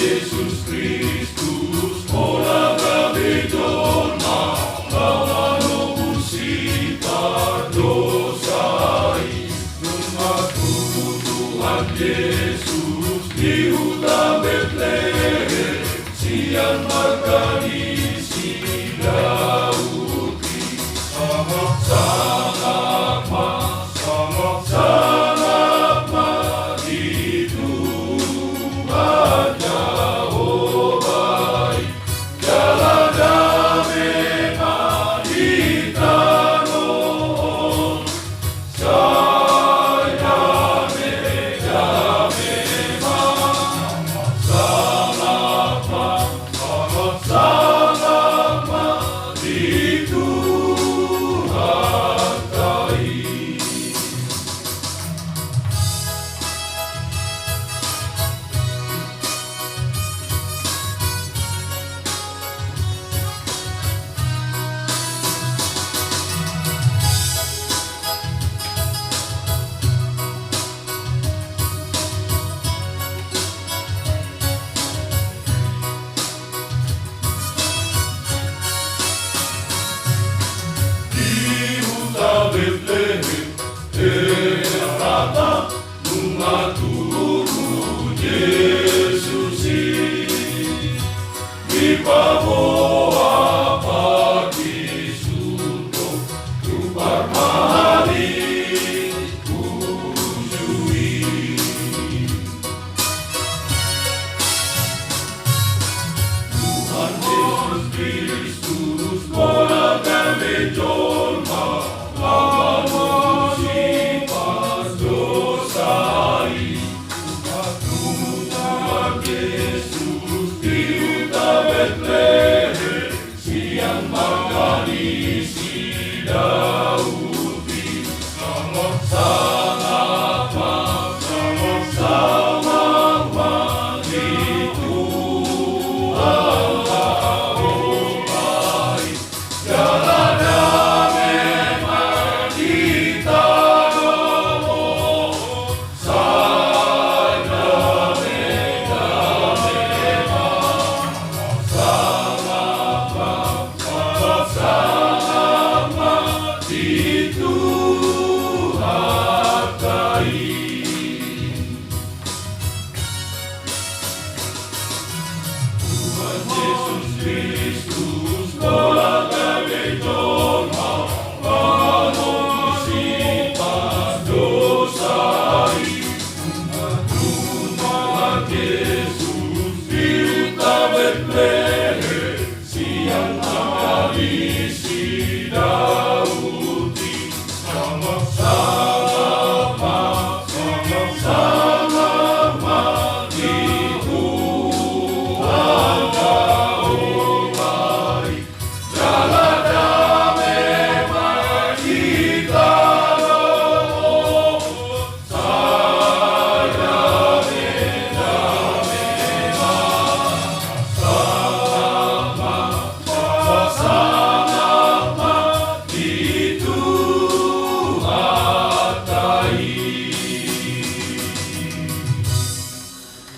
Yesus Kristus mula kami jolma lawan musibah dosai. Rumahku Tuhan Yesus di hutan Betlehem, siang margani si Daudi. Sangat di Tuhan Yahweh, jalan damai di tanah. Saya sangat di Tuhan kai. Betlehem, Efrata, bunga turun Yesus di bawah pagi suntuk rupar mali kujui. Tuhan Yesus Kristus mula kami jolma lawan musibah dosai. Tuhan Yesus di hutan Betlehem, siang margani si Daudi. Sama di Tuhan Yahweh, jalan damai di tanah. Saya sangat di Tuhan kai. Tuhan Yesus Kristus mula kami jolma lawan musibah dosai. Tuhan Yesus